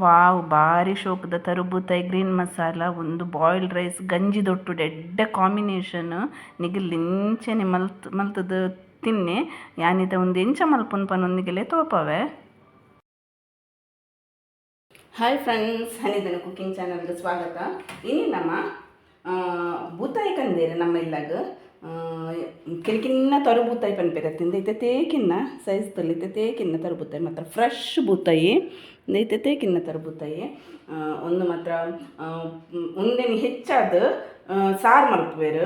Wow ಭಾರಿ ಶೋಕದ ತರುಬೂತಾಯಿ green masala ಒಂದು boiled rice ಗಂಜಿ ದೊಟ್ಟು ಎಡ್ಡ ಕಾಂಬಿನೇಷನ್ ನಿಗಿಲ್ ಇಂಚೆನೆ ಮಲ್ತದ ತಿನ್ನೆ ಯಾನಿತ ಒಂದು ಎಂಚ ಮಲ್ಪುನ್ ಪನೊಂದಿಗೆಲೆ ತೋಪವೆ. ಹಾಯ್ ಫ್ರೆಂಡ್ಸ್, ಹನಿದನ ಕುಕಿಂಗ್ ಚಾನಲ್ಗೆ ಸ್ವಾಗತ. ಇನ್ನು ನಮ್ಮ ಬೂತಾಯಿ ಕಂದೇರು ನಮ್ಮ ಇಲ್ಲಾಗ ಕೆಲ್ಕಿನ್ನ ತರುಬೂತಾಯಿ ಪನ್ಪೆರತ್ತಿಂದ ಐತೆ ತೇಕಿನ್ನ ಸೈಜ್ ತೊಲಿತೆ ತೇಕಿನ್ನ ತರುಬೂತಾಯಿ ಮಾತ್ರ ಫ್ರೆಶ್ ಬೂತಾಯಿ ಐತೆ ತೇಕಿನ್ನ ತರುಬೂತಾಯಿ ಒಂದು ಮಾತ್ರ ಒಂದೇನು ಹೆಚ್ಚಾದ ಸಾರು ಮಲ್ಪುವೇರು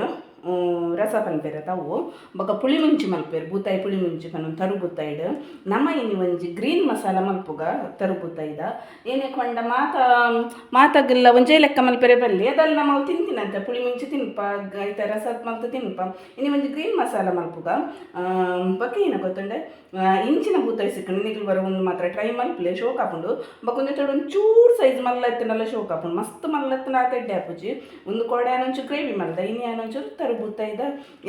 ರಸ ಪನ್ಪೇರು ತಾವು ಬೊಕ ಪುಳಿ ಮುಂಚಿ ಮಲ್ಪೇರು ಬೂತಾಯಿ ಪುಳಿ ಮುಂಚಿ ಪನ್ನು ತರುಬೂತಾಯಿಡ್ ನಮ್ಮ ಇನಿ ಒಂಜಿ ಗ್ರೀನ್ ಮಸಾಲ ಮಲ್ಪುಗ ತರುಬೂತಾಯಿದ ಏನೇ ಕೊಂಡ ಮಾತಾಗಿಲ್ಲ ಒಂಜೇ ಲೆಕ್ಕ ಮಲ್ಪೆರೆ ಬಲ್ಲಿ ಅದಲ್ಲ ನಾವು ತಿಂತಿನಂತ ಪುಳಿ ಮುಂಚಿ ತಿನ್ಪ ಐತ ರಸ ಮಲ್ತು ತಿನ್ಪ ಇನಿ ಒಂಜಿ ಗ್ರೀನ್ ಮಸಾಲ ಮಲ್ಪುಗ ಬೊಕ ಏನ ಗೊತ್ತುಂಡೆ ಇಂಚಿನ ಬೂತಾಯಿ ಸಿಕ್ಕಂಡು ನಿಖಿಲ್ ಬರೋ ಒಂದು ಮಾತ್ರ ಟ್ರೈ ಮಲ್ಪಲೆ ಶೋಕ್ ಹಾಕೊಂಡು ಬೊಕೊಂದು ತೊಡು ಒಂಚೂರು ಸೈಜ್ ಮಲ್ಲ ಎತ್ತನೆಲ್ಲ ಶೋಕ್ ಹಾಕೊಂಡು ಮಸ್ತ್ ಮಲ್ಲ ಎತ್ತನ ಆತೆಡ್ಡೆ ಹಾಪುಜಿ ಒಂದು ಕೋಡೆ ಆನೊಂಚು ಗ್ರೇವಿ ಮಲ್ದ ಇನಿ ಆನೊಂಚೂರು ತರುಬೂತಾಯಿದ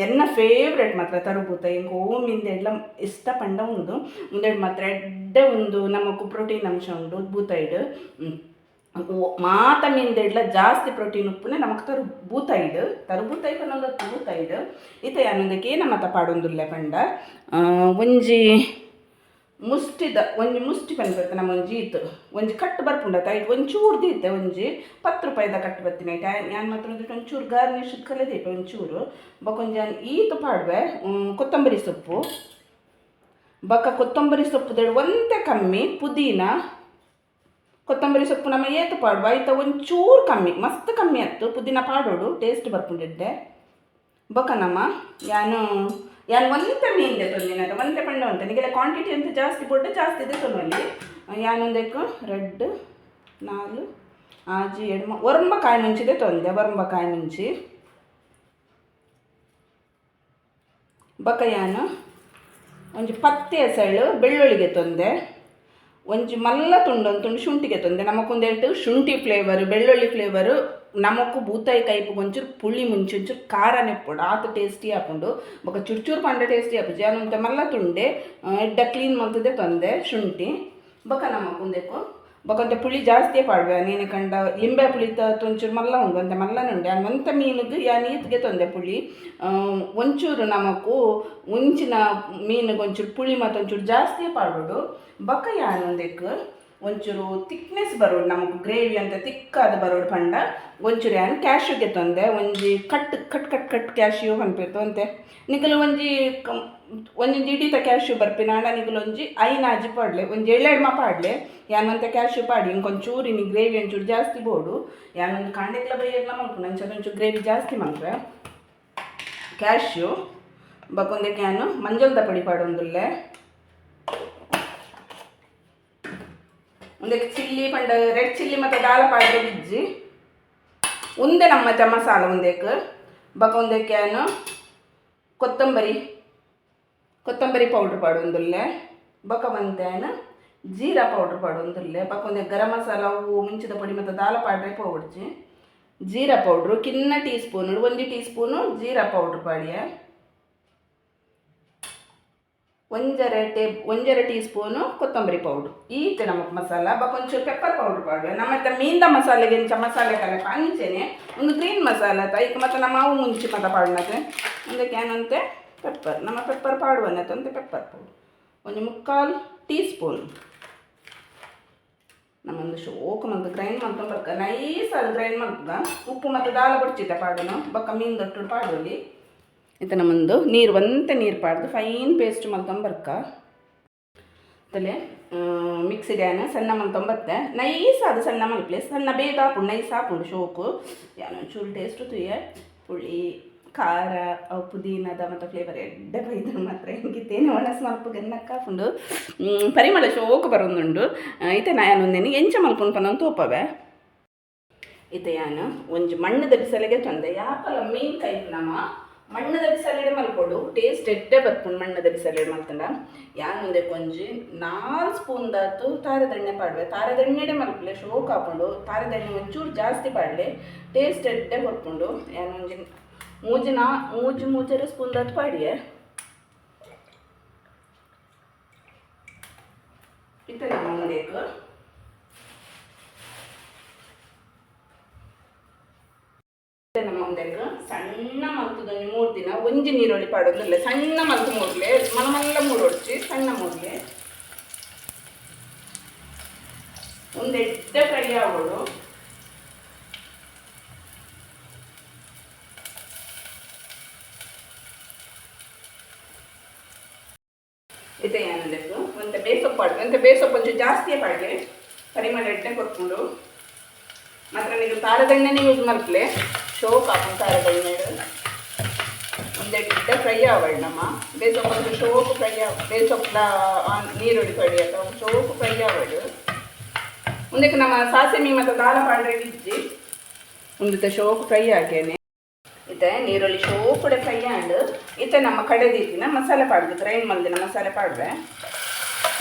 ಎನ್ನ ಫೇವ್ರೆಟ್ ಮಾತ್ರ ತರುಬೂತಾಯಿ ಇಂಕ ಓಮಿಂದ ಎಲ್ಲ ಇಷ್ಟ ಪಂಡ ಉಂಡು ಮುಂದೆಡ್ ಮಾತ್ರ ಎಡ್ಡೆ ಒಂದು ನಮಕು ಪ್ರೋಟೀನ್ ಅಂಶ ಉಂಡು ಬೂತಾಯಿಡ್ ಮಾತ ಮೀನ್ದೆಡ್ಲ ಜಾಸ್ತಿ ಪ್ರೋಟೀನ್ ಉಪ್ಪುನೆ ನಮಕ್ ತರುಬೂತಾಯಿ ಪನ್ನೊಂದು ಬೂತಾಯಿಡ್ ಈತ ಯಾನೊಂದಕ್ಕೆ ಏನ ಮತ ಪಾಡೊಂದುಲ್ಲೆ ಪಂಡ ಒಂಜಿ ಮುಷ್ಟಿ ಪನ್ಪರ್ತೆ ನಮ್ಮ ಒಂಜಿ ಈತು ಒಂಜಿ ಕಟ್ಟು ಬರ್ಪುಂಡ ಐಟ್ ಒಂಚೂರು ದೀತೆ ಒಂಜಿ 10 ರೂಪಾಯಿದ ಕಟ್ಟು ಬರ್ತೀನಿ ಐಟ್ ಯಾನ್ ಮಾತ್ರ ಒಂಚೂರು ಗಾರ್ನಿಶ್ ಕಲೆದೀಪ ಒಂಚೂರು ಬೊಕೊಂಜಿ ಈತು ಪಾಡ್ವೆ ಕೊತ್ತಂಬರಿ ಸೊಪ್ಪು ಕೊತ್ತಂಬರಿ ಸೊಪ್ಪುದೆಡು ಒಂದೇ ಕಮ್ಮಿ ಪುದೀನ ಕೊತ್ತಂಬರಿ ಸೊಪ್ಪು ನಮ್ಮ ಏತು ಪಾಡುವ ಆಯ್ತ ಒಂಚೂರು ಕಮ್ಮಿ ಮಸ್ತ್ ಕಮ್ಮಿ ಆಯ್ತು ಪುದೀನ ಪಾಡೋಡು ಟೇಸ್ಟ್ ಬರ್ಪುಂಡಿದ್ದೆ ಬೊಕ ನಮ್ಮ ಯಾನು ಒಂದೇ ಮೀನಿದೆ ತೊಂದಿನ ಒಂದೇ ಪಂಡ ಉಂಟು ನಿಗೆಲ್ಲ ಕ್ವಾಂಟಿಟಿ ಅಂತ ಜಾಸ್ತಿ ಕೊಟ್ಟು ಜಾಸ್ತಿ ಇದೆ ತೊಂದಲ್ಲಿ ಯಾನೊಂದಕ್ಕೆ ರೆಡ್ 4 ಆಜಿ ಎಡ್ಮ ಒರಂಬಕಾಯಿ ಮುಂಚಿದೆ ತೊಂದೆ ಒರಂಬಕಾಯಿ ಮುಂಚಿ ಬೊಕ ಯಾನು ಒಂಜಿ 10 ಎಸಳು ಬೆಳ್ಳುಳ್ಳಿಗೆ ತೊಂದೆ ಒಂಜಿ ಮಲ್ಲ ತುಂಡು ಶುಂಠಿಗೆ ತೊಂದೆ ನಮಕೊಂದೇಟು ಶುಂಠಿ ಫ್ಲೇವರು ಬೆಳ್ಳುಳ್ಳಿ ಫ್ಲೇವರು ನಮಕು ಬೂತಾಯಿ ಕೈಪು ಒಂಚೂರು ಪುಳಿ ಮುಂಚೆ ಒಂಚೂರು ಖಾರ ನೆಪ್ಪುಡು ಆತು ಟೇಸ್ಟಿ ಹಾಕೊಂಡು ಬೊಕ ಚೂರು ಪಂಡ ಟೇಸ್ಟಿ ಹಾಪುಜಿ ಅನಂತ ಮಲ್ಲ ತುಂಡೆ ಎಡ್ಡ ಕ್ಲೀನ್ ಮಾಡ್ತದೆ ತೊಂದೆ ಶುಂಠಿ ಬೊಕ ನಮಕೊಂದೇಕು ಬೊಕಂತೆ ಪುಳಿ ಜಾಸ್ತಿ ಪಾಡುವೆ ನೀನು ಕಂಡ ಲಿಂಬೆ ಪುಳಿ ಒಂಚೂರು ಮಲ್ಲ ಉಂಡು ಅಂತೆ ಮಲ್ಲನುಂಡೆ ಅಂಥ ಮೀನಿಗೆ ನೀತಿಗೆ ತೊಂದೆ ಪುಳಿ ಒಂಚೂರು ನಮಕು ಮುಂಚಿನ ಮೀನಿಗೆ ಒಂಚೂರು ಪುಳಿ ಮತ್ತು ಒಂಚೂರು ಜಾಸ್ತಿ ಪಾಡೋಡು ಬೊಕ ಯಾನೊಂದಕ್ಕೆ ಒಂಚೂರು ತಿಕ್ನೆಸ್ ಬರೋಡು ನಮకు ಗ್ರೇವಿ ಅಂತ ತಿಕ್ಕಾದ ಬರೋಡು ಪಂಡ ಒಂಚೂರು ಯಾನು ಕ್ಯಾಶ್ಯೂಗೆ ತೊಂದೆ ಒಂಜಿ ಕಟ್ ಕ್ಯಾಶ್ಯೂ ಅನ್ಪಿರ್ತು ಅಂತೆ ನಿಗಲು ಒಂಜಿ ಇಡೀತ ಕ್ಯಾಶ್ಯೂ ಬರ್ಪಿನಾಂಡ ನಿಗಲು ಒಂಜಿ ಐನಾಜಿ ಪಾಡ್ಲೆ ಒಂಜಿ ಎಳ್ಳೆಡ್ಮ ಪಾಡ್ಲೆ ಯಾನಂತ ಕ್ಯಾಶ್ಯೂ ಪಾಡಿ ಇಂಕೊಂಚೂರು ಇನಿ ಗ್ರೇವಿ ಒಂಚೂರು ಜಾಸ್ತಿ ಬೋಡು ಯಾನೊಂದು ಕಾಂಡೆಗ್ಲ ಬೈಯೆಗ್ಲ ಮಲ್ಪು ಒಂಚೂರು ಗ್ರೇವಿ ಜಾಸ್ತಿ ಮಲ್ಪೆ ಕ್ಯಾಶ್ಯೂ ಬೊಕೊಂದಕ್ಕೆ ಯಾನು ಮಂಜಲ್ದ ಪುಡಿ ಪಾಡೊಂದುಲ್ಲೆ ಒಂದಕ್ಕೆ ಚಿಲ್ಲಿ ಪಂಡ ರೆಡ್ ಚಿಲ್ಲಿ ಮತ್ತು ದಾಲ ಪಾಡ್ರೆ ಬಿಜ್ಜಿ ಒಂದೇ ನಮ್ಮ ಮಸಾಲ ಒಂದಕ್ಕೆ ಬೊಕ ಒಂದಕ್ಕೆ ಯಾನು ಕೊತ್ತಂಬರಿ ಪೌಡ್ರ್ ಪಾಡೊಂದುಲ್ಲೆ ಬೊಕ ಬಂತೇನು ಜೀರಾ ಪೌಡ್ರ್ ಪಾಡೊಂದುಲ್ಲೆ ಬೊಕ ಒಂದೇ ಗರಂ ಮಸಾಲ ಹೂವು ಮುಂಚಿದ ಪುಡಿ ಮತ್ತು ದಾಲ ಪಾಡ್ರೆ ಪೌಡ್ಜಿ ಜೀರಾ ಪೌಡ್ರು ಕಿನ್ನ ಟೀ ಸ್ಪೂನು 1 ಟೀ ಸ್ಪೂನು ಜೀರಾ ಪೌಡ್ರ್ ಪಾಡಿಯೆ ಒಂಜರ ಟೀ ಸ್ಪೂನು ಕೊತ್ತಂಬರಿ ಪೌಡ್ರು ಈತೆ ನಮಕ್ ಮಸಾಲ ಬೊಕೊಂಚೂರು ಪೆಪ್ಪರ್ ಪೌಡ್ರ್ ಪಾಡುವೆ ನಮ್ಮ ಮೀನ್ದ ಮಸಾಲೆಗೆ ಇಂಚ ಮಸಾಲೆ ಕಲೆ ಅಂಚೆನೆ ಒಂದು ಗ್ರೀನ್ ಮಸಾಲ ಐಕ್ ಮತ್ತು ನಮ್ಮ ಅವು ಮುಂಚೆ ಮತ ಪಾಡ್ನತೆ ಅದಕ್ಕೆ ಏನಂತೆ ಪೆಪ್ಪರ್ ನಮ್ಮ ಪೆಪ್ಪರ್ ಪಾಡುವನ್ನತೆ ಅಂತೆ ಪೆಪ್ಪರ್ ಪೌಡ್ರ್ ಒಂದು 3/4 ಟೀ ಸ್ಪೂನ್ ನಮ್ಮೊಂದು ಶೋಕು ಮತ್ತು ಗ್ರೈಂಡ್ ಮಾಡ್ಕೊಂಬರ್ಕ ನೈಸಾಗಿ ಗ್ರೈಂಡ್ ಮಾಡ್ತದ ಉಪ್ಪು ಮತ್ತು ದಾಲ ಬಡ್ಚಿತೆ ಪಾಡೋನು ಬೊಕ್ಕ ಮೀನು ದೊಟ್ಟು ಪಾಡುವಲ್ಲಿ ಇತ ನಮ್ಮೊಂದು ನೀರು ಪಾಡ್ದು ಫೈನ್ ಪೇಸ್ಟ್ ಮಲ್ತೊಂಬರ್ಕ ತಲೆ ಮಿಕ್ಸಿಡ್ಯಾನ ಸಣ್ಣ ಮಲ್ತೊಂಬತ್ತೆ ನೈಸಾದ ಸಣ್ಣ ಮಲ್ಪಲೆ ಸಣ್ಣ ಬೇಗ ಹಾಪುಂಡು ನೈಸ್ ಹಾಪುಂಡು ಶೋಕು ಯಾನೊಂಚೂರು ಟೇಸ್ಟು ತುಯ್ಯ ಪುಳಿ ಖಾರ ಪುದೀನದ ಮತ್ತು ಫ್ಲೇವರ್ ಎಡ್ಡೆ ಬೈದ್ರು ಮಾತ್ರ ಹಿಂಗಿತ್ತೇನೆ ಒಣಸ್ ಮಲ್ಪು ಗನ್ನಕ್ಕೆ ಹಾಪುಂಡು ಪರಿಮಳ ಶೋಕು ಬರೋದುಂಡು ಇತ್ತೆ ನಾನೊಂದೇನು ಎಂಚ ಮಲ್ಪುಂಡು ಪನ್ನೊಂದು ತೋಪವೆ ಇತ್ತೆ ಯಾನು ಒಂಜಿ ಮಣ್ಣದ ಬಿಸಲಿಗೆ ತೊಂದೆ ಯಾಪಲ ಮೀನು ಕೈಪ್ ನಮ್ಮ ಮಣ್ಣದ ಬಿಸಲೆಡೆ ಮಲ್ಪೊಡು ಟೇಸ್ಟ್ ಎಡ್ಡೆ ಬರ್ಪುಂಡು ಮಣ್ಣದ ಬಿಸಲೆಡೆ ಮಲ್ತಂಡ ಯಾನೊಂದೆ ಒಂಜಿ 4 ಸ್ಪೂನ್ ದಾತು ತಾರದೆಣ್ಣೆ ಪಾಡುವೆ ತಾರದೆಣ್ಣೆಡೆ ಮಲ್ಪಲೆ ಶೋಕ್ ಹಾಕೊಂಡು ತಾರದೆಣ್ಣೆ ಒಂಚೂರು ಜಾಸ್ತಿ ಪಾಡಲೆ ಟೇಸ್ಟ್ ಎಡ್ಡೆ ಬರ್ಪುಂಡು ಯಾನೊಂಜಿ ಮೂಜರ ಸ್ಪೂನ್ ದಾತು ಪಾಡಿಯೆ ಇತ್ತ ನಮ್ಮ ಒಂದೇಕು ನಮ್ಮ ಒಂದೆಲ್ಲ ಸಣ್ಣ ಮಲ್ತದೊಂದು 3 ದಿನ ಒಂಜಿ ನೀರುಳ್ಳಿ ಪಾಡೋದಿಲ್ಲ ಸಣ್ಣ ಮಲ್ತು ಮೂರ್ಲೆ ಮಲ್ಲ ಮೂರು ಹೊಡ್ಚಿ ಸಣ್ಣ ಮೂರ್ಲೆ ಒಂದು ಎಡ್ಡ ಫ್ರೈ ಆಗೋಡು ಇದೆ ಏನಬೇಕು ಒಂದು ಬೇಸೊಪ್ಪು ಪಾಡ್ದು ಅಂತ ಬೇಸೊಪ್ಪು ಒಂಚೂರು ಜಾಸ್ತಿಯೇ ಪಾಡ್ಲೆ ಪರಿಮಳ ಎಡ್ಡೆ ಕೊಟ್ಕೊಂಡು ಮಾತ್ರ ನೀವು ತಾರದಣ್ಣೆನೇ ಯೂಸ್ ಮಾಡ್ತಲೆ ಶೋಕ್ ಹಾಕೊಂಡು ತಾರದಣ್ಣೆ ಒಂದೆಡ್ಡ ಫ್ರೈ ಆವಡ್ ನಮ್ಮ ಬೇಸೊಪ್ಪು ಒಂದು ಶೋಕು ಫ್ರೈ ಬೇಸೊಪ್ಪು ನೀರುಳ್ಳಿ ಫ್ರೈ ಅಥವಾ ಶೋಕು ಫ್ರೈ ಆವಡು ಮುಂದಕ್ಕೆ ನಮ್ಮ ಸಾಸಿಮೆ ಮತ್ತು ದಾಲ ಪಾಡ್ರೆ ಇಜ್ಜಿ ಒಂದು ಶೋಕು ಫ್ರೈ ಹಾಕೇನೆ ಇತ್ತೆ ನೀರುಳ್ಳಿ ಶೋಕುಡೆ ಫ್ರೈ ಆಂಡ್ ಇತ್ತೆ ನಮ್ಮ ಕಡೆದಿತ್ತಿನ ಮಸಾಲೆ ಪಾಡ್ದು ಗ್ರೈಂಡ್ ಮಲ್ದಿನ ಮಸಾಲೆ ಪಾಡ್ರೆ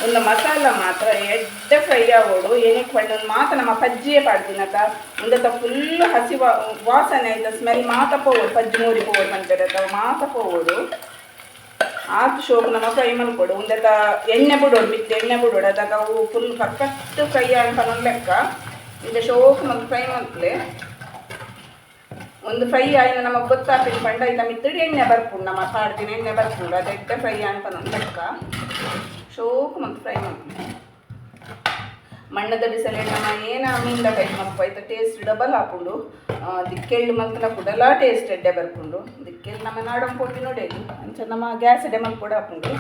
ಒಂದು ಮಸಾಲ ಮಾತ್ರ ಎಡ್ಡ ಫ್ರೈ ಆಗೋಡು ಏನಕ್ಕೆ ಪಡ್ದು ಮಾತ್ರ ನಮ್ಮ ಪಜ್ಜಿಯೇ ಪಾಡ್ದಿನತ ಒಂದತ್ತ ಫುಲ್ ಹಸಿ ವಾಸನೆ ಆಯ್ತು ಸ್ಮೆಲ್ ಮಾತ ಪೋಗೋಡು ಪಜ್ಜಿ ಮೂರಿ ಪೋಗೋಡು ಅಂತಾರೆ ಅಥವಾ ಮಾತ ಪೋಗೋಡು ಆತು ಶೋಕು ನಮ್ಮ ಫ್ರೈ ಮಾಡ್ಕೊಡು ಒಂದತ್ತ ಎಣ್ಣೆ ಬಿಡೋಡು ಬಿಟ್ಟು ಎಣ್ಣೆ ಬಿಡೋಡು ಅದಾಗ ಅವು ಫುಲ್ ಪರ್ಫೆಕ್ಟ್ ಫ್ರೈ ಅಂತ ಲೆಕ್ಕ ಇದು ಶೋಕು ಮತ್ತು ಫ್ರೈ ಮಾಡ್ತಲೆ ಒಂದು ಫ್ರೈ ಆಯ್ನ ನಮಗೆ ಗೊತ್ತಾಗ್ತಿದ್ದು ಪಂಡ ಆಯ್ತಾ ಮಿತ್ತಡಿ ಎಣ್ಣೆ ಬರ್ಕೊಂಡು ನಮ್ಮ ಪಾಡ್ದಿನ ಎಣ್ಣೆ ಬರ್ಕೊಂಡು ಅದು ಎಡ್ಡೆ ಫ್ರೈ ಅಂತ ಲೆಕ್ಕ ಶೋಕು ಮತ್ತು ಫ್ರೈ ಮಾಡ್ತೀನಿ ಮಣ್ಣದ ಬಿಸಲೆ ನಮ್ಮ ಏನ ಮೀನಿಂದ ಟೈಪ್ ಮಾಡ್ಕೊ ಆಯ್ತಾ ಟೇಸ್ಟ್ ಡಬಲ್ ಹಾಕೊಂಡು ದಿಕ್ಕೆಳ್ಳು ಮಲ್ತನ ಕೂಡಲ್ಲ ಟೇಸ್ಟ್ ಎಡ್ಡೆ ಬರ್ಕೊಂಡು ದಿಕ್ಕೆಳ್ಳು ನಮ್ಮ ನಾಡಂ ಕೊಟ್ಟು ನೋಡಿ ಅಂಚ ನಮ್ಮ ಗ್ಯಾಸ್ ಎಡೆ ಮಲ್ಕೊಡ ಹಾಕೊಂಡು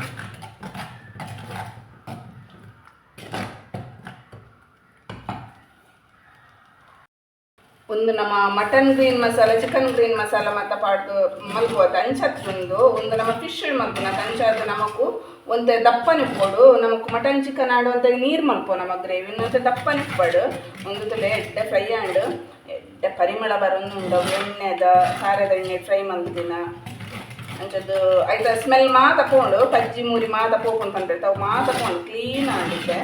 ಒಂದು ನಮ್ಮ mutton green masala chicken green masala ಮತ್ತು ಪಾಡ್ದು ಮಲ್ಕೋತ ಅಂಚತ್ತೊಂದು ಒಂದು ನಮ್ಮ ಫಿಶ್ ಮಲ್ಪುನ ಅಂಚಾದ ನಮಕು ಒಂದು ದಪ್ಪನಿಪ್ಪೋಡು ನಮಕ್ ಮಟನ್ ಚಿಕನ್ ಆಡುವಂಥ ನೀರು ಮಲ್ಪೋ ನಮ್ಮ ಗ್ರೇವಿ ಇನ್ನೊಂದು ದಪ್ಪನಿಪ್ಪಡು ಒಂದು ತುಲೆ ಎಡ್ಡೆ ಫ್ರೈ ಆಂಡು ಎಡ್ಡೆ ಪರಿಮಳ ಬರೋದು ಎಣ್ಣೆದ ಖಾರದ ಎಣ್ಣೆ ಫ್ರೈ ಮಲ್ದಿನ ಅಂಚದ್ದು ಆಯ್ತಾ ಸ್ಮೆಲ್ ಮಾತ ಪೋಂಡು ಪಜ್ಜಿ ಮೂರಿ ಮಾತ ಪೋಕೊಂಡು ಬಂದಿರ್ತಾವೆ ಅವು ಮಾತ ಪೋಂಡು ಕ್ಲೀನ್ ಆಗುತ್ತೆ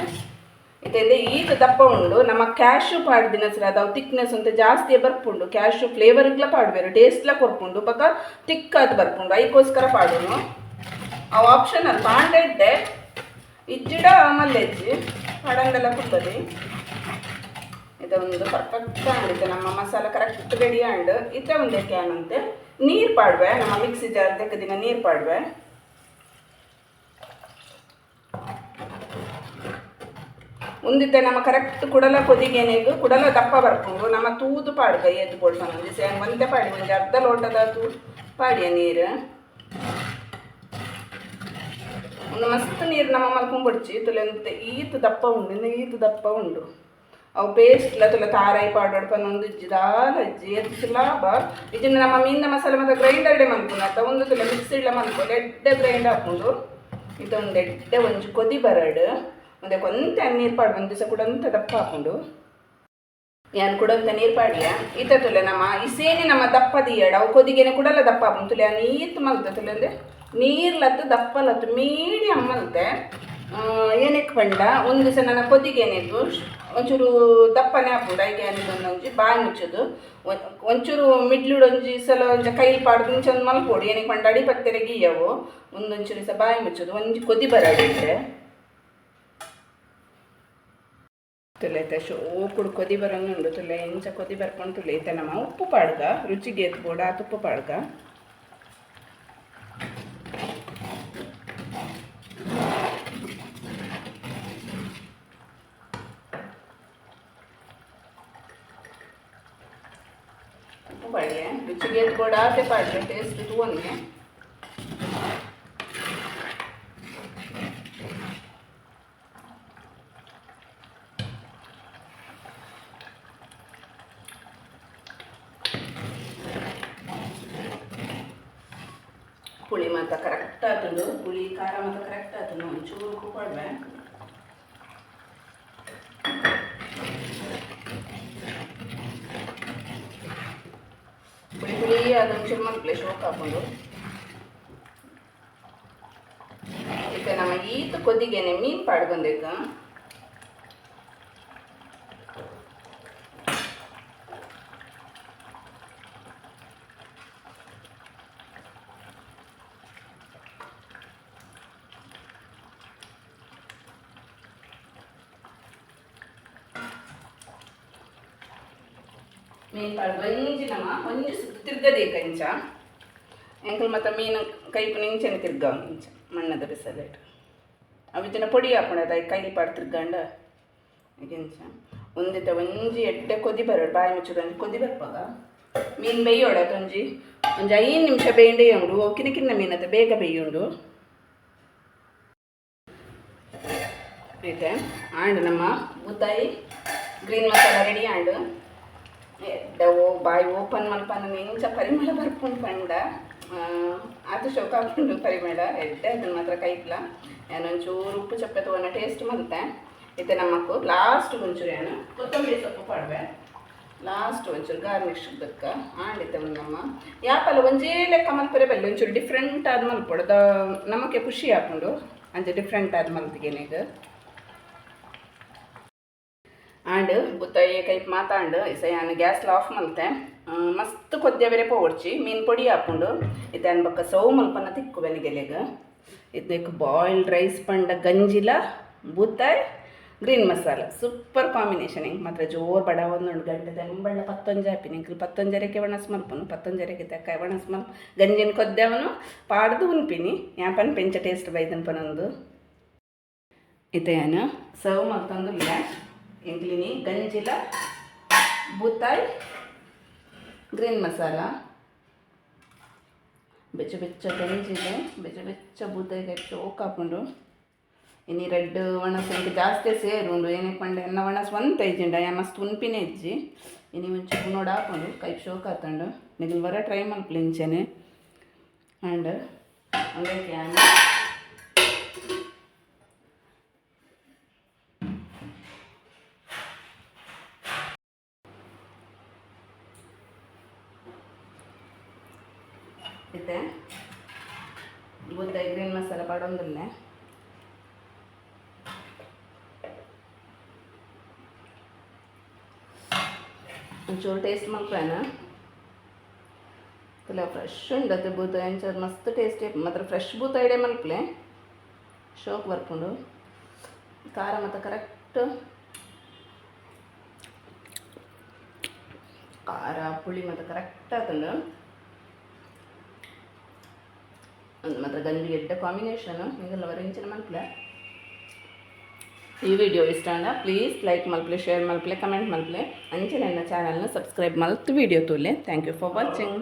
ಇದೆಂದರೆ ಈತ ದಪ್ಪ ಉಂಡು ನಮ್ಮ ಕ್ಯಾಶು ಪಾಡ್ದಿನ ಸರ್ ಅದಾವು ತಿಕ್ನೆಸ್ ಅಂತ ಜಾಸ್ತಿ ಬರ್ಪುಂಡು ಕ್ಯಾಶು ಫ್ಲೇವರ್ಗ್ಲ ಪಾಡ್ಬೇರು ಟೇಸ್ಟ್ಲ ಕೊರ್ಪುಂಡು ಬಕ ತಿಕ್ಕಾದ ಬರ್ಪುಂಡು ಅದಕ್ಕೋಸ್ಕರ ಪಾಡುನು ಅವು ಆಪ್ಷನಲ್ ಪಾಂಡೆಡ್ಡೆ ಇಜ್ಜಿಡ ಮಲ್ಲೆಜ್ಜಿ ಪಾಡಂಗೆಲ್ಲ ಕುಟ್ಟದೆ ಇದೊಂದು ಪರ್ಫೆಕ್ಟ್ ಆಗುತ್ತೆ ನಮ್ಮ ಮಸಾಲ ಕರೆಕ್ಟ್ ರೆಡಿ ಆಂಡ್ ಇತ್ತೆ ಒಂದೇ ಕ್ಯಾನ್ ಅಂತೆ ನೀರು ಪಾಡ್ವೆ ನಮ್ಮ ಮಿಕ್ಸಿ ಜಾರ್ ದಿನ ನೀರು ಪಾಡ್ವೆ ಒಂದಿತ್ತೆ ನಮ್ಮ ಕರೆಕ್ಟ್ ಕುಡಲ ಕೊದಿಗೆನೆಗೂ ಕುಡಲ ದಪ್ಪ ಬರ್ಕೊಂಡು ನಮ್ಮ ತೂದು ಪಾಡ್ಗ ಎದ್ದು ಕೊಡ್ಸೋಣ ಸೇಮ್ ಒಂದೇ ಪಾಡಿ ಒಂದು ಅರ್ಧ ಲೋಟದ ಪಾಡಿಯ ನೀರು ಒಂದು ಮಸ್ತ್ ನೀರು ನಮ್ಮ ಮಲ್ಕೊಂಡ್ಬಿಡ್ಚಿ ತುಲೆ ಈತು ದಪ್ಪ ಉಂಡು ಈತು ದಪ್ಪ ಉಂಡು ಅವು ಪೇಸ್ಟ್ಲ ತುಲೆ ತಾರಾಯಿ ಪಾಡೋಡ್ಪನ ಒಂದು ದಾಲ ಅಜ್ಜಿ ಎದ್ದು ಲಾಭ ಇದನ್ನು ನಮ್ಮ ಮೀನಿನ ಮಸಾಲೆ ಮತ್ತು ಗ್ರೈಂಡರ್ಡೆ ಮಲ್ಕೊಂಡು ಒಂದು ತುಲೆ ಮಿಕ್ಸಿಡ್ಲ ಮಲ್ಕೊಂಡು ಎಡ್ಡೆ ಗ್ರೈಂಡ್ ಹಾಕೊಂಡು ಇದೊಂದು ಎಡ್ಡೆ ಒಂಚು ಕೊದಿ ಬರಡು ಒಂದೇ ಕೊಂತ ನೀರು ಪಾಡು ಒಂದು ದಿವಸ ಕೂಡ ಅಂತ ದಪ್ಪ ಹಾಕೊಂಡು ಏನು ಕೊಡಂತ ನೀರು ಪಾಡಿಯ ಈತ ತುಲೆ ನಮ್ಮ ಇಸೇನೆ ನಮ್ಮ ದಪ್ಪ ದಿಯಡ ಅವು ಕೊದಿಗೆನೆ ಕೂಡಲ್ಲ ದಪ್ಪ ಹಾಕೊಂಡು ತುಲೆ ನೀರು ಮಲ್ತೆ ತುಲೆ ಅಂದರೆ ನೀರ್ಲತ್ತು ದಪ್ಪಲತ್ತು ಮೀಡಿಯಮ್ ಮಲ್ತೆ ಏನಕ್ಕೆ ಪಂಡ ಒಂದು ದಿವಸ ನನ್ನ ಕೊದಿಗೆನೆಗೂ ಒಂಚೂರು ದಪ್ಪನೆ ಹಾಕೊಂಡು ಐಗೆ ಅನ್ನೋದನ್ನು ಒಂಜಿ ಬಾಯಿ ಮುಚ್ಚೋದು ಒಂಚೂರು ಮಿಡ್ಲುಡು ಒಂಜಿ ಸಲ ಒಂಚ ಕೈಲಿ ಪಾಡ್ದು ಮುಂಚೆ ಒಂದು ಮಲ್ಕೊಡು ಏನಕ್ಕೆ ಪಂಡ ಅಡಿ ಪತ್ತೆರೆ ಗೀಯವು ಒಂದೊಂಚೂರು ಸಹ ಬಾಯಿ ಮುಚ್ಚೋದು ಒಂಜಿ ಕೊದಿ ಬರಡಿದ್ರೆ ತುಲೆ ಶೋಕುಡು ಕೊದಿ ಬರೋಂಗುಂಡು ತುಲೆ ಇಂಚ ಕೊದಿ ಬರ್ಕೊಂಡು ತುಲೆ ಐತೆ ನಮ್ಮ ಉಪ್ಪು ಪಾಡ್ಗ ರುಚಿಗೆ ಎತ್ಬೋಡ ಆ ತುಪ್ಪ ಪಾಡ್ಗ ಉಪ್ಪು ಪಾಡ್ಯ ರುಚಿಗೆ ಎತ್ಬೋಡ ಆತೆ ಪಾಡ್ಯ ಟೇಸ್ಟ್ ತೂವನ್ನೆ ಪುಳಿ ಮಾತ್ರ ಕರೆಕ್ಟ್ ಆತುಂಡು ಪುಳಿ ಖಾರ ಮಾತ್ರ ಕರೆಕ್ಟ್ ಆತುಂಡು ಒಂಚೂರು ಉಪ್ಪು ಕೊಡ್ವೆ ಪುಳಿ ಪುಳಿ ಅದೊಂಚೂರು ಮಲ್ಪಲೆ ಶೋಕ್ ಹಾಕೊಂಡು ಈಗ ನಮ್ಮ ಈತ ಕೊದಿಗೆನೆ ಮೀನು ಪಾಡ್ಕೊಂಡೇಕ ಮೀನು ಪಾಡು ಒಂಜಿ ನಮ್ಮ ಒಂಜಿ ಸುತ್ತು ತಿರ್ಗದೇಕ ಇಂಚ ಎಂಕಲ್ ಮತ್ತು ಮೀನು ಕೈಪು ನಿಂಚನೆ ತಿರ್ಗ ಇಂಚ ಮಣ್ಣದ ಬಿಸಲಿಟ್ಟು ಅವಿತ್ತಿನ ಪೊಡಿ ಹಾಕೊಂಡದ ಕೈಲಿ ಪಾಡು ತಿರ್ಗಂಡ ಇಂಚ ಒಂದಿತ್ತ ಒಂಜಿ ಎಡ್ಡೆ ಕೊದಿ ಬರೋಡು ಬಾಯಿ ಮುಚ್ಚುದು ಕೊದಿ ಬರ್ಪಾಗ ಮೀನು ಬೇಯೋಡದು ಒಂಜಿ 5 ನಿಮಿಷ ಬೇಯಂಡೇ ಉಂಡು ಕಿನ್ನ ಮೀನತ್ತೆ ಬೇಗ ಬೇಯುಂಡು ಐತೆ ಆಂಡ್ ನಮ್ಮ ಬೂತಾಯಿ ಗ್ರೀನ್ ಮಸಾಲ ರೆಡಿ ಆಂಡ್ ಬಾಯಿ ಓಪನ್ ಮಲ್ಪನ ಇಂಚ ಪರಿಮಳ ಬರ್ಪುಂಡು ಪಂಡ ಅದು ಶೋಕ ಹಾಕೊಂಡು ಪರಿಮಳ ಎಡ್ಡೆ ಅದನ್ನ ಮಾತ್ರ ಕೈಪ್ಲ ನಾನೊಂಚೂರು ಉಪ್ಪು ಚಪ್ಪೆ ತಗೊಂಡ ಟೇಸ್ಟ್ ಮಲ್ತೆ ಇದು ನಮ್ಮಕ್ಕು ಲಾಸ್ಟ್ ಒಂಚೂರು ಏನು ಕೊತ್ತಂಬರಿ ಸೊಪ್ಪು ಪಾಡುವೆ ಲಾಸ್ಟ್ ಒಂಚೂರು ಗಾರ್ನಿಶ್ ಇದಕ್ಕೆ ಆಂಡಿತ್ತೆ ನಮ್ಮ ಯಾಪಲ್ಲ ಒಂಜೇ ಲೆಕ್ಕ ಮಲ್ಪರೆ ಬಲ್ಲಿ ಒಂಚೂರು ಡಿಫ್ರೆಂಟ್ ಆದ ಮಲ್ಪೊಡ್ದು ನಮಗೆ ಖುಷಿ ಹಾಕೊಂಡು ಅಂಚೆ ಡಿಫ್ರೆಂಟ್ ಆದ ಮಲ್ತಿಗೆನೀಗ ಆಂಡ್ ಬುತ್ತಾಯಿ ಕೈಪ್ ಮಾತಾಂಡು ನಾನು ಗ್ಯಾಸ್ಲ ಆಫ್ ಮಲ್ತೆ ಮಸ್ತ್ ಕೊದ್ದೆ ಬೇರೆ ಪೋಡ್ಚಿ ಮೀನು ಪೊಡಿ ಹಾಕೊಂಡು ಇದು ಅನ್ಬಕ್ಕ ಸೌ ಮಲ್ಪನ ತಿಕ್ಕು ಬೆನಿಗೆಲೆಗ ಇದಕ್ಕೆ ಬಾಯ್ಲ್ಡ್ ರೈಸ್ ಪಂಡ ಗಂಜಿಲ ಬೂತಾಯಿ ಗ್ರೀನ್ ಮಸಾಲ ಸೂಪರ್ ಕಾಂಬಿನೇಷನ್ ಹಿಂಗೆ ಮಾತ್ರ ಜೋರು ಬಡ 1 ಗಂಟೆ ಎಂಬಳ್ಳ 15 ಹಾಪಿನಿ ಇಂಕಲ್ 15 ವಣಸ್ ಮಲ್ಪನು 15 ತೆಕ್ಕ ವಣಸ್ ಮಲ್ಪ್ ಗಂಜಿನ ಕೊದ್ದೆವನು ಪಾಡ್ದು ಉನ್ಪಿನಿ ಯಾಪನ್ ಪೆಂಚ ಟೇಸ್ಟ್ ಬೈದನ್ಪನೊಂದು ಇತೆಯನು ಸರ್ವ್ ಮಲ್ತಂದುಲ್ಲ ಎಂಕ್ಲಿನಿ ಗಂಜಿಲ ಬೂತಾಯಿ ಗ್ರೀನ್ ಮಸಾಲ ಬೆಚ್ಚ ಬೆಚ್ಚ ಗಂಜಿಗೆ ಬೆಚ್ಚ ಬೆಚ್ಚ ಬೂತಾಯಿಗೆ ಚೋಕ್ ಹಾಕೊಂಡು ಇನ್ನು ರೆಡ್ ವಣಸ್ ಇಂಕ ಜಾಸ್ತಿ ಸೇರುಂಡು ಏನಕ್ಕೆ ಪಂಡ ಎನ್ನ ವಣಸ್ ಒಂತ ಇಜ್ಜಿಂಡ ಮಸ್ತ್ ಉನ್ಪಿನೇ ಇಜ್ಜಿ ಇನ್ನು ಒಂಚೂರು ನೋಡು ಹಾಕೊಂಡು ಕೈ ಶೋಕ್ ಹಾಕೊಂಡು ನಿಗಲ್ ಬರ ಟ್ರೈ ಮಲ್ಪಲಿಂಚನೆ ಆ್ಯಂಡ್ ಅದಕ್ಕೆ ಇದೆ ಬೂತಾಯಿ ಗ್ರೀನ್ ಮಸಾಲ ಪಡೊಂದಿಲ್ಲ ಒಂಚೂರು ಟೇಸ್ಟ್ ಮಲ್ಪೇನ ಇಲ್ಲ ಫ್ರೆಶ್ ಉಂಡತ್ತೆ ಬೂತಾಯಿ ಒಂಚೂರು ಮಸ್ತ್ ಟೇಸ್ಟಿ ಮಾತ್ರ ಫ್ರೆಶ್ ಬೂತಾಯಿಡೆ ಮಲ್ಪಲೆ ಶೋಕ್ ಬರ್ಕೊಂಡು ಖಾರ ಮತ್ತು ಕರೆಕ್ಟ್ ಖಾರ ಪುಳಿ ಮತ್ತು ಕರೆಕ್ಟ್ ಆತಂಡು ಒಂದು ಮಾತ್ರ ಗಂಜಿ ಎಡ್ಡ ಕಾಂಬಿನೇಷನು ಹಿಂಗೆಲ್ಲ ವರಿಂಚಿನ ಮಲ್ಪಲೆ ಈ ವಿಡಿಯೋ ಇಷ್ಟ ಅಂದ ಪ್ಲೀಸ್ ಲೈಕ್ ಮಲ್ಪಲೆ ಶೇರ್ ಮಲ್ಪಲೆ ಕಮೆಂಟ್ ಮಲ್ಪಲೆ ಅಂಚೆ ನನ್ನ ಚಾನಲ್ನ ಸಬ್ಸ್ಕ್ರೈಬ್ ಮಲ್ತು ವಿಡಿಯೋ ತೂಲೆ ಥ್ಯಾಂಕ್ ಯು ಫಾರ್ ವಾಚಿಂಗ್